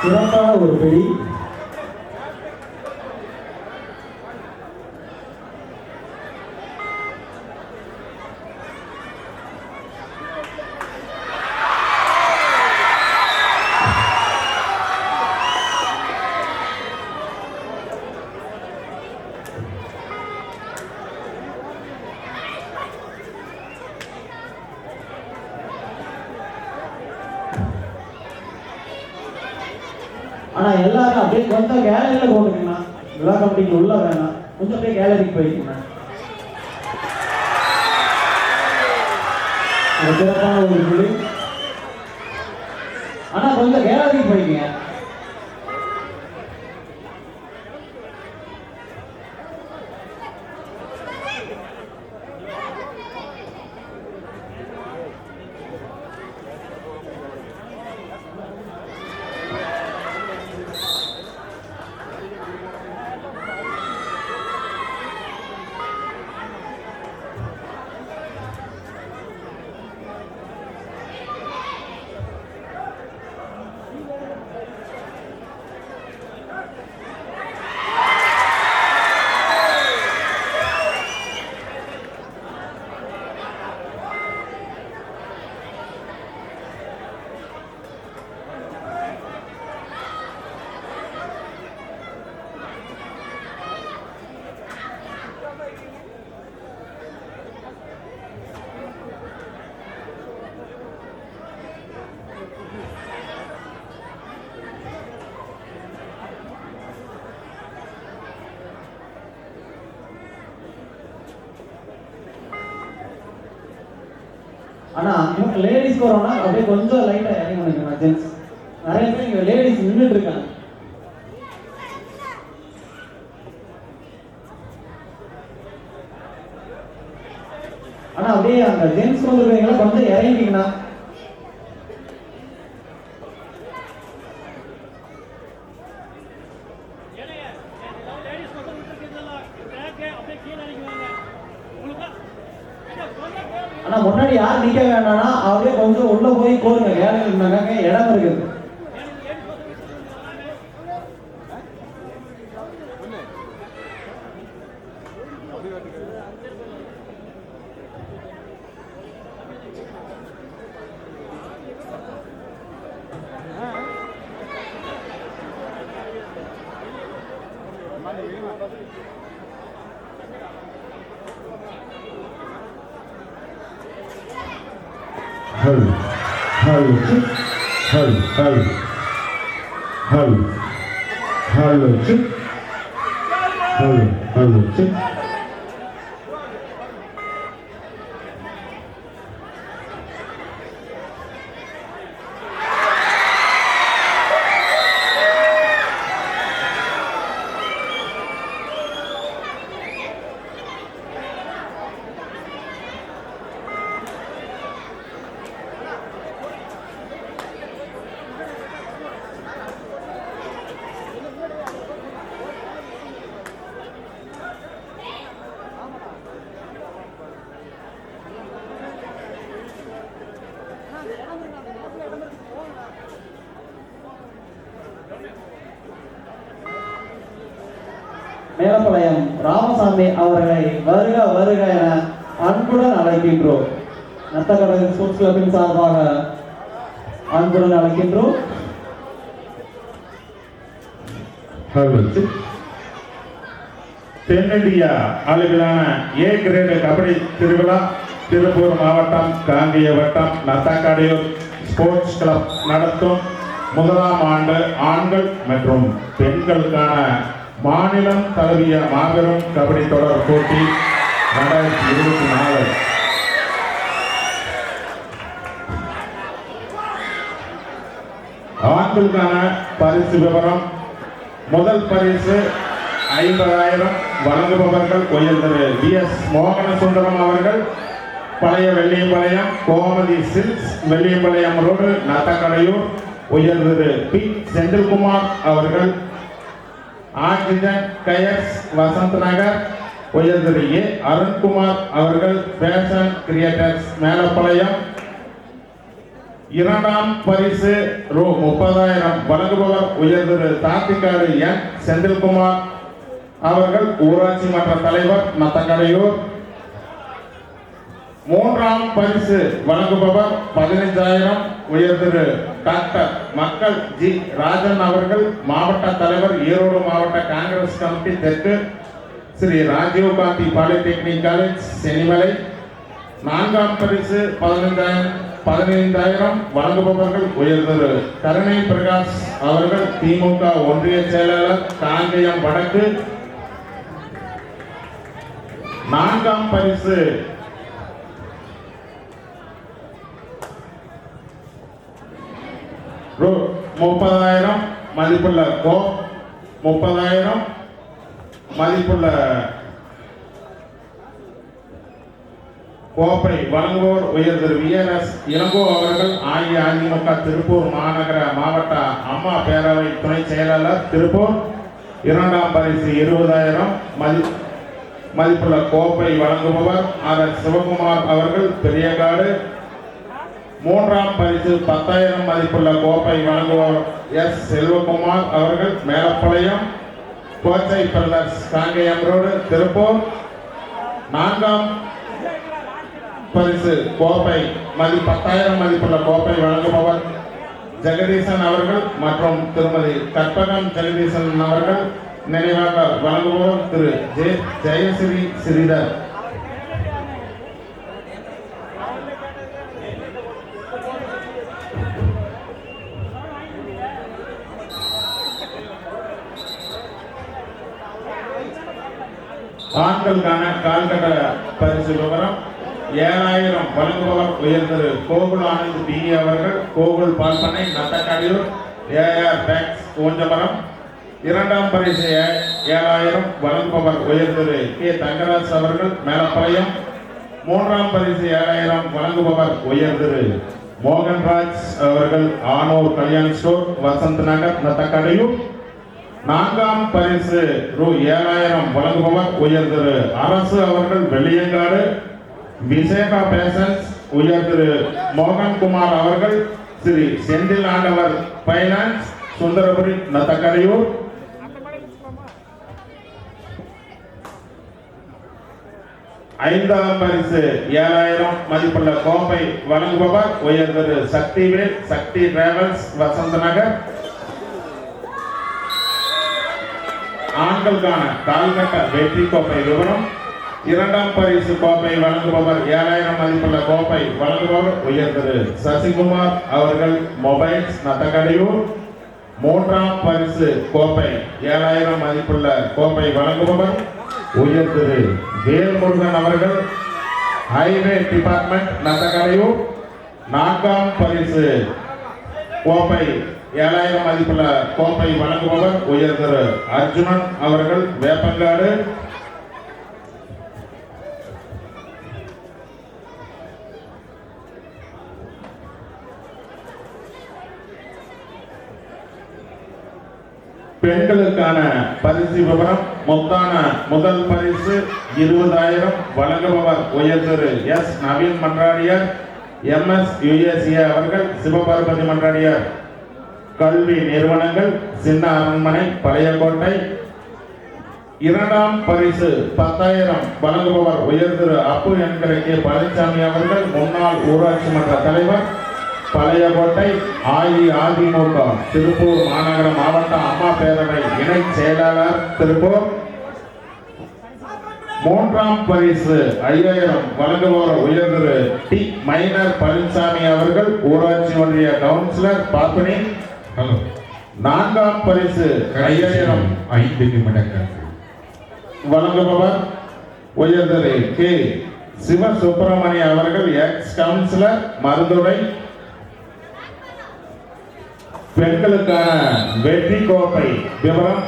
சிறப்பான ஒரு பிடி. ஆனா எல்லாரும் அப்படியே கொஞ்சம் கேலரியில போட்டுக்கங்க. விழா கமிட்டிக்கு உள்ள வேணாம், கொஞ்சம் அப்படியே கேலரிக்கு போய்க்குங்க. சிறப்பான ஒரு புள்ளி. ஆனா கொஞ்சம் கேலரிக்கு போய்க்குங்க. ஆனா லேடிஸ்க்கு வரோம்னா அப்படியே கொஞ்சம் லைட்டா இறங்கி வந்துருங்க. ஜென்ஸ் நிறைய பேர் இங்க லேடிஸ் நின்றுட்டு இருக்காங்க. ஆனா அப்படியே அந்த ஜென்ஸ் வந்துருக்கீங்களா கொஞ்சம் இறங்கிட்டீங்கன்னா ஆனா முன்னாடி யார் நிக்க வேண்டாம்னா அப்படியே கொஞ்சம் உள்ள போய் கோருங்க. கேலரி இடம் இருக்குது. Hal, hal, hal, hal, hal, hal, hal, hal, Melapalayam Ramasamy அவர்களை வருக வருக என அன்புடன் அழைக்கின்றோம். நத்தக்கடை ஸ்போர்ட்ஸ் கிளப்பின் சார்பாக அன்புடன் அழைக்கின்றோம். தென்னிந்திய அளவிலான ஏ கிரேடு கபடி திருவிழா திருப்பூர் மாவட்டம் காந்திய வட்டம் நத்தக்கடையூர் ஸ்போர்ட்ஸ் கிளப் நடத்தும் முதலாம் ஆண்டு ஆண்கள் மற்றும் பெண்களுக்கான மாநிலம் தழுவிய மாபெரும் கபடி தொடர் போட்டி 2024. ஆண்களுக்கான பரிசு விவரம்: முதல் பரிசு 50,000 வழங்குபவர்கள் உயர்ந்தது VS மோகனசுந்தரம் அவர்கள், பழைய வெள்ளியம்பாளையம், கோமதி சில்க்ஸ், வெள்ளியம்பாளையம் ரோடு, நத்தக்கடையூர். உயர்ந்தது பி செந்தில்குமார் அவர்கள், ஆக்சிஜன் கயர்ஸ், வசந்த் நகர், உயர் திரு ஏ அருண்குமார் அவர்கள் பேஷன் கிரியேட்டர்ஸ் மேலப்பாளையம். இரண்டாம் பரிசு ரூ 30,000 வழங்குபவர் உயர் திரு தாத்திக்காடு என் செந்தில்குமார் அவர்கள் ஊராட்சி மன்ற தலைவர் நத்தக்கடையூர். மூன்றாம் பரிசு வழங்குபவர் 15,000 உயர் திரு டாக்டர் மக்கள் ஜி ராஜன் அவர்கள் மாவட்ட தலைவர் ஈரோடு மாவட்ட காங்கிரஸ் கமிட்டி தெற்கு ஸ்ரீ ராஜீவ் காந்தி பாலிடெக்னிக் காலேஜ் சென்னிமலை. நான்காம் பரிசு 15,000 வழங்குபவர்கள் உயர் திரு கருணை பிரகாஷ் அவர்கள் திமுக ஒன்றிய செயலாளர் காங்கேயம் வடக்கு. நான்காம் பரிசு ரூ 30,000 மதிப்புள்ள 30,000 மதிப்புள்ள கோப்பை வழங்குவோர் உயர் திரு விஎன்எஸ் இளங்கோ அவர்கள் அஇஅதிமுக திருப்பூர் மாநகர மாவட்ட அம்மா பேரவை துணை செயலாளர் திருப்பூர். இரண்டாம் பரிசு 20,000 மதிப்புள்ள கோப்பை வழங்குபவர் ஆர் சிவகுமார் அவர்கள் பெரியகாடு. மூன்றாம் பரிசு 10,000 மதிப்புள்ள கோப்பை வழங்குபவர் எஸ் செல்வகுமார் அவர்கள் மேலப்பாளையம் கோச்சை பிரதர்ஸ் காங்கேயம் ரோடு திருப்பூர். நான்காம் பரிசு கோப்பை 10,000 மதிப்புள்ள கோப்பை வழங்குபவர் ஜெகதீசன் அவர்கள் மற்றும் திருமதி கற்பகம் ஜெகதீசன் அவர்கள் நினைவாக வழங்குபவர் திரு ஜெயஸ்ரீ ஸ்ரீதர். ஆண்களுக்கான கால்கட்ட பரிசு விவரம் 7,000 வழங்குபவர் உயர் திரு கோகுல் ஆனந்த் பி அவர்கள் கோகுல் பால்பனை நத்தக்காடியூர் ஏஆர் பேக்ஸ் ஊஞ்சமரம். இரண்டாம் பரிசு 7,000 வழங்குபவர் உயர் திரு கே தங்கராஜ் அவர்கள் மேலப்பாளையம். மூன்றாம் பரிசு 7,000 வழங்குபவர் உயர் திரு மோகன்ராஜ் அவர்கள் ஆனூர் கல்யாண் ஸ்டோர் வசந்த் நகர் நத்தக்காடியூர். நான்காம் பரிசு ரூ 7,000 வழங்குபவர் உயர் திரு அரசு அவர்கள் வெள்ளியங்காடு. விசேகா பேஷன்ஸ் உயர் திரு மோகன்குமார் அவர்கள் ஸ்ரீ செந்தில் ஆண்டவர் பைனான்ஸ் சுந்தரபுரி நத்தக்கடையூர். ஐந்தாம் பரிசு 7,000 மதிப்புள்ள கோப்பை வழங்குபவர் உயர் திரு சக்திவேல் சக்தி டிராவல்ஸ் வசந்த நகர். ஆண்களுக்கான கால்கட்ட வெற்றி கோப்பை விவரம். இரண்டாம் பரிசு கோப்பை வழங்குபவர் 7,000 மதிப்புள்ள கோப்பை வழங்குபவர் உயர் திரு சசிகுமார் அவர்கள் மொபைல்ஸ் நத்தக்கடையூர். மூன்றாம் பரிசு கோப்பை 7,000 மதிப்புள்ள கோப்பை வழங்குபவர் உயர் திரு வேல்முருகன் அவர்கள் ஹைவே டிபார்ட்மெண்ட் நத்தக்கடையூர். நான்காம் பரிசு கோப்பை 7,000 மதிப்புள்ள கோப்பை வழங்குபவர் உயர் திரு அர்ஜுனன் அவர்கள் வேப்பங்காடு. பெண்களுக்கான பரிசு விவரம். மொத்தான முதல் பரிசு 20,000 வழங்குபவர் உயர் திரு S Naveen Mandradiar MS USA அவர்கள் சிவபார்வதி மன்றாடியார் கல்வி நிறுவனங்கள் சின்ன அரண்மனை பழையக்கோட்டை. இரண்டாம் பரிசு 10,000 வழங்குபவர் உயர் திரு அப்பு என்கிற கே பழனிசாமி அவர்கள் முன்னாள் ஊராட்சி மன்ற தலைவர் பழையக்கோட்டை அஇஅதிமுக திருப்பூர் மாநகர மாவட்ட அம்மா பேரவை இணை செயலாளர் திருப்பூர். மூன்றாம் பரிசு 5,000 வழங்குபவர் உயர் திரு டி மைனர் பழனிசாமி அவர்கள் ஊராட்சி ஒன்றிய கவுன்சிலர் பாப்பினி. நான்காம் பரிசு 5,000 நிமிடங்கள் வழங்குபவர் உயர் திரு கே சிவசுப்பிரமணிய அவர்கள் எக்ஸ் கவுன்சிலர் மருதுரை. பெண்களுக்கான வெற்றி கோப்பை விவரம்.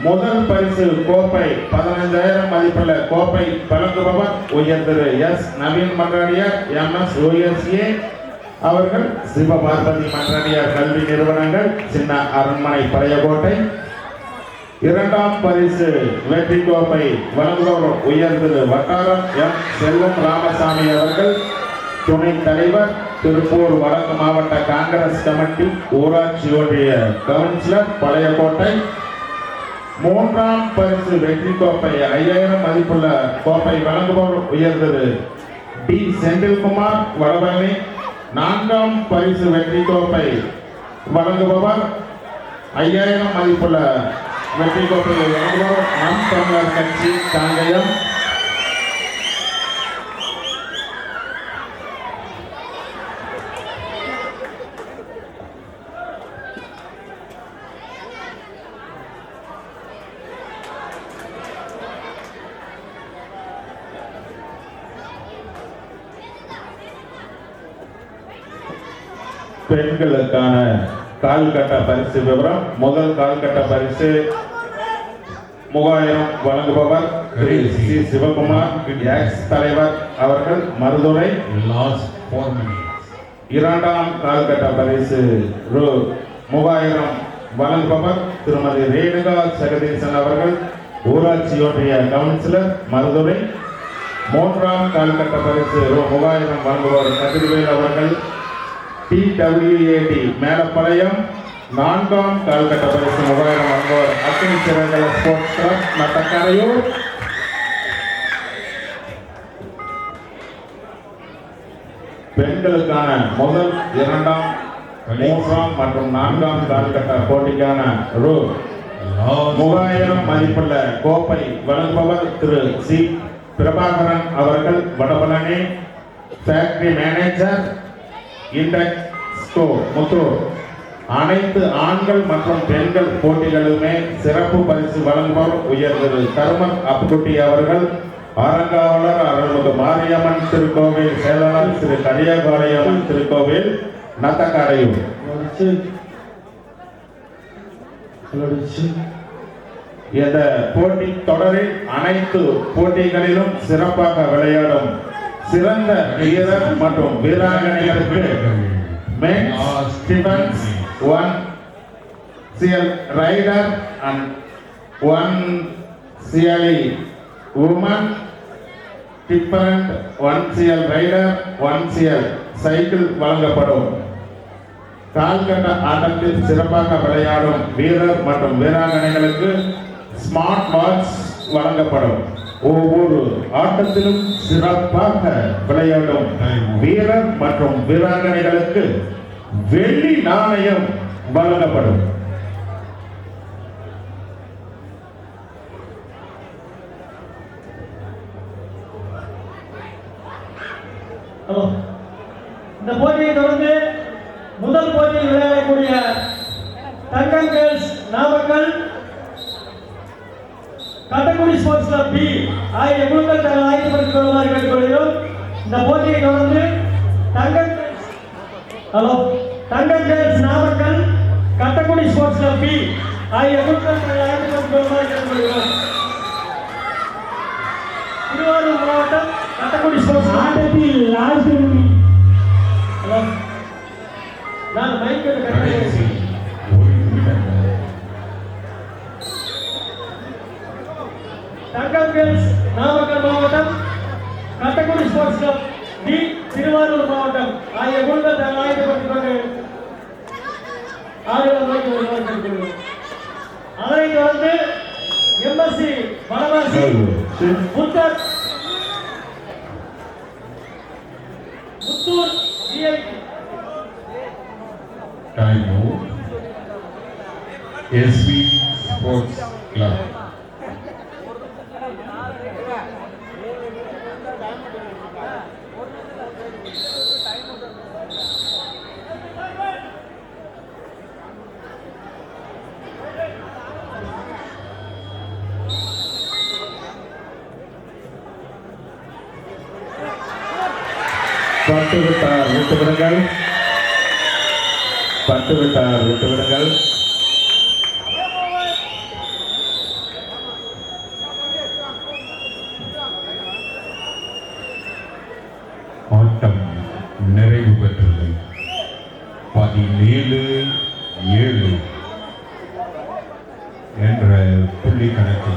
முதல் பரிசு கோப்பை 15,000 மதிப்புள்ள கோப்பை வழங்குபவர் உயர் திரு S Naveen Mandradiar MS USA அவர்கள் சிவபார்வதி மன்றாடியார் கல்வி நிறுவனங்கள் சின்ன அரண்மனை பழையக்கோட்டை. இரண்டாம் பரிசு வெற்றி கோப்பை வழங்குபவர் உயர் திரு வட்டாரம் எம் செல்வம் ராமசாமி அவர்கள், துணைத் தலைவர், திருப்பூர் வடக்கு மாவட்ட காங்கிரஸ் கமிட்டி, ஊராட்சி ஒன்றிய கவுன்சிலர், பழையக்கோட்டை. மூன்றாம் பரிசு வெற்றி கோப்பை 5000 மதிப்புள்ள கோப்பை வழங்குபவர் உயர் திரு டி செந்தில்குமார், வடபழனி. நான்காம் பரிசு வெற்றி கோப்பை வழங்குபவர் 5000 மதிப்புள்ள வெற்றி கோப்பை வழங்குபவர் நம் தமிழர் கட்சி, காங்கயம். பெண்களுக்கான கால்கட்ட பரிசு விவரம். முதல் கால்கட்ட பரிசு 3000 வழங்குபவர் திரு சி சிவகுமார், எக்ஸ் தலைவர் அவர்கள், மருதுரை. இரண்டாம் கால்கட்ட பரிசு ரூ. 3000 வழங்குபவர் திருமதி ரேணுகா ஜெகதீசன் அவர்கள், ஊராட்சி ஒன்றிய கவுன்சிலர், மருதுரை. மூன்றாம் கால்கட்ட பரிசு ரூ. 3000 வழங்குபவர் கதிர்வேல் அவர்கள், TWAD மேலப்பாளையம். நான்காம் கால்கட்ட பரிசு 3000 வழங்குபவர் அக்னி சிறகல ஸ்போர்ட்ஸ் கிளப், நத்தக்கரையூர். பெண்களுக்கான முதல், இரண்டாம், மூன்றாம் மற்றும் நான்காம் கால்கட்ட போட்டிக்கான ரூ. 3000 மதிப்புள்ள கோப்பை வழங்குபவர் திரு சி பிரபாகரன் அவர்கள், வடபழனி. Factory manager, Indexco, Muthur. அனைத்து ஆண்கள் மற்றும் பெண்கள் போட்டிகளுமே சிறப்பு பரிசு வழங்குபவர் உயர் திரு கருமன் அப்புக்குட்டி அவர்கள், அரங்காவலர், அருள்மிகு மாரியம்மன் திருக்கோவில் செயலாளர் திரு கரியாபாளையம்மன் திருக்கோவில், நத்தக்கரையூர். இந்த போட்டி தொடரில் அனைத்து போட்டிகளிலும் சிறப்பாக விளையாடும் சிறந்த வீரர் மற்றும் வீராங்கனைகளுக்கு men's defence 1 CL raider and 1 CLE women different 1 CL raider 1 CL cycle வழங்கப்படும். கால்கட்ட ஆட்டத்தில் சிறப்பாக விளையாடும் வீரர் மற்றும் வீராங்கனைகளுக்கு ஸ்மார்ட் வாட்ச் வழங்கப்படும். ஒவ்வொரு ஆட்டத்திலும் சிறப்பாக விளையாடும் வீரர் மற்றும் வீராங்கனைகளுக்கு வெள்ளி நாணயம் வழங்கப்படும். இந்த போட்டியை தொடர்ந்து முதல் போட்டியில் விளையாடக்கூடிய Thangam girls Namakkal, Kattakudi sports club B ஆகிய குழுக்கள் தங்கள் ஆயத்தப்படுத்திக் கொள்ளுமாறு கேட்டுக்கொள்கிறோம். இந்த போட்டியை தொடர்ந்து Thangam girls Namakkal, Kattakudi sports club B ஆகிய குழுக்கள் தங்கள் ஆயத்தப்படுத்திக் கொள்ளுமாறு கேட்டுக்கொள்கிறோம். திருவாரூர் மாவட்டம் கட்டக்குடி ஸ்போர்ட்ஸ் ஆட்டத்தில் லாஸ்ட் நான் மைக்கேல் தங்கம் கேர்ள்ஸ் நாமக்கல் மாவட்டம், Kattakudi sports club D Thiruvarur மாவட்டம் ஆகிய குழுக்கள் தங்கள் ஆயத்தப்படுத்திக் கொண்டு ஆடுகளம். அதனைத் தொடர்ந்து MSC வனவாசி முத்தூர் SV Sports Club. விட்டுவிடுங்கள். ஆட்டம் நிறைவு பெற்றது. 17-7 என்ற புள்ளி கணக்கு